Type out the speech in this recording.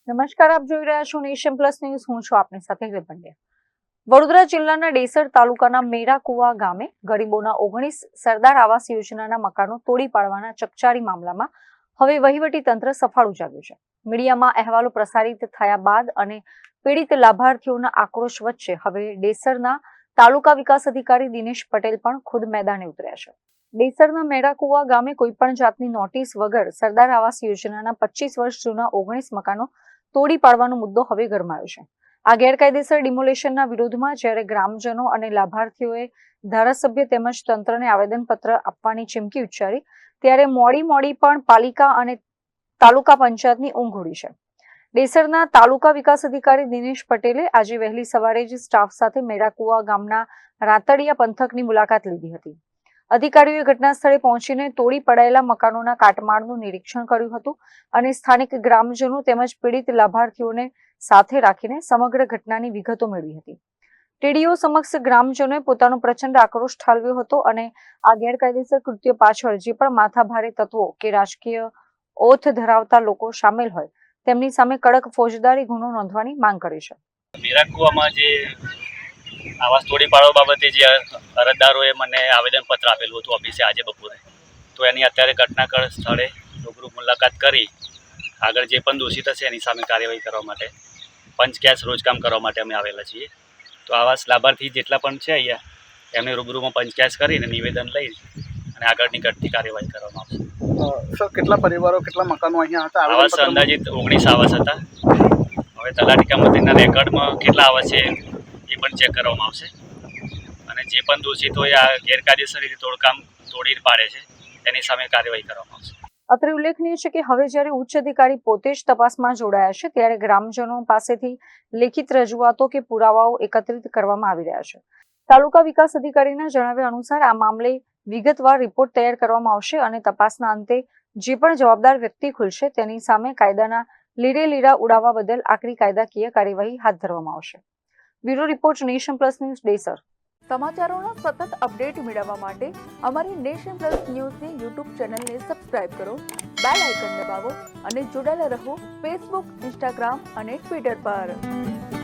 નમસ્કાર, આપ જોઈ રહ્યા છો નેશન પ્લસ ન્યૂઝ. હું છું આપની સાથે હિરલ પંડ્યા. વડોદરા જિલ્લાના ડેસર તાલુકાના મેરાકુવા ગામે ગરીબોના 19 સરદાર આવાસ યોજનાના મકાનો તોડી પાડવાના ચકચારી મામલામાં હવે વહીવટી તંત્ર સફાળું જાગ્યું છે. મીડિયામાં અહેવાલો પ્રસારિત થયા બાદ અને પીડિત લાભાર્થીઓના આક્રોશ વચ્ચે હવે ડેસરના તાલુકા વિકાસ અધિકારી દિનેશ પટેલ પણ ખુદ મેદાને ઉતર્યા છે. ડેસરના મેરાકુવા ગામે કોઈપણ જાતની નોટિસ વગર સરદાર આવાસ યોજનાના 25 વર્ષ જૂના 19 મકાનો તોડી પાડવાનો મુદ્દો હવે ગરમાયો છે. આ ગેરકાયદેસર ડિમોલેશનના વિરોધમાં જ્યારે ગ્રામજનો અને લાભાર્થીઓએ ધારાસભ્ય તેમજ તંત્રને આવેદનપત્ર આપવાની ચીમકી ઉચ્ચારી, ત્યારે મોડી પણ પાલિકા અને તાલુકા પંચાયતની ઊંઘ ઉડી છે. ડેસરના તાલુકા વિકાસ અધિકારી દિનેશ પટેલે આજે વહેલી સવારે જ સ્ટાફ સાથે મેરાકુવા ગામના રાતડિયા પંથકની મુલાકાત લીધી હતી. અધિકારીઓએ ઘટના સ્થળે પહોંચીને તોડી પડાયેલા મકાનોના કાટમાળનું નિરીક્ષણ કર્યું હતું અને સ્થાનિક ગ્રામજનો તેમજ પીડિત લાભાર્થીઓને સાથે રાખીને સમગ્ર ઘટનાની વિગતો મેળવી હતી. ટીડીઓ સમક્ષ ગ્રામજનોએ પોતાનો પ્રચંડ આક્રોશ ઠાલવ્યો હતો અને આ ગેરકાયદેસર કૃત્ય પાછળ જે પણ માથાભારે તત્વો કે રાજકીય ઓથ ધરાવતા લોકો સામેલ હોય તેમની સામે કડક ફોજદારી ગુનો નોંધવાની માંગ કરી છે. મેરાકુવામાં જે આવાસ તોડી પાડવા બાબતે જે અરજદારોએ મને આવેદનપત્ર આપેલું હતું ઓફિસે આજે બપોરે, તો એની અત્યારે ઘટનાસ્થળ સ્થળે રૂબરૂ મુલાકાત કરી આગળ જે પણ દોષિત હશે એની સામે કાર્યવાહી કરવા માટે પંચકેસ રોજકામ કરવા માટે અમે આવેલા છીએ. તો આવાસ લાભાર્થી જેટલા પણ છે અહીંયા એમને રૂબરૂમાં પંચકેસ કરીને નિવેદન લઈ અને આગળની ઘટતી કાર્યવાહી કરવામાં આવશે. સર, કેટલા પરિવારો કેટલા મકાનો અહીંયા હતા? આવાસ અંદાજિત 19 આવાસ હતા. હવે તલાટી કમિટીના રેકોર્ડમાં કેટલા આવાસ છે એ પણ ચેક કરવામાં આવશે અને જે પણ દોષિત હોય આ ગેરકાયદેસર રીતે તોડી પાડે છે એની સામે કાર્યવાહી કરવામાં આવશે. અત્રે ઉલ્લેખનીય છે કે હવે જ્યારે ઉચ્ચ અધિકારી પોતે જ તપાસમાં જોડાયા છે ત્યારે ગ્રામજનો પાસેથી લેખિત રજૂઆતો કે પુરાવાઓ એકત્રિત કરવામાં આવી રહ્યા છે. તાલુકા વિકાસ અધિકારીના જણાવ્યા અનુસાર આ મામલે વિગતવાર રિપોર્ટ તૈયાર કરવામાં આવશે અને તપાસના અંતે જે પણ જવાબદાર વ્યક્તિ ખુલશે તેની સામે કાયદાના લીરે લીરા ઉડાવવા બદલ આકરી કાયદાકીય કાર્યવાહી હાથ ધરવામાં આવશે. Bureau report, nation plus news, ડેસર. સમાચારોના સતત અપડેટ મેળવવા માટે અમારી નેશન પ્લસ ન્યૂઝની યુટ્યુબ ચેનલને સબસ્ક્રાઇબ કરો, બેલ આઇકન દબાવો અને જોડાયેલા રહો ફેસબુક, ઇન્સ્ટાગ્રામ અને ટ્વિટર પર.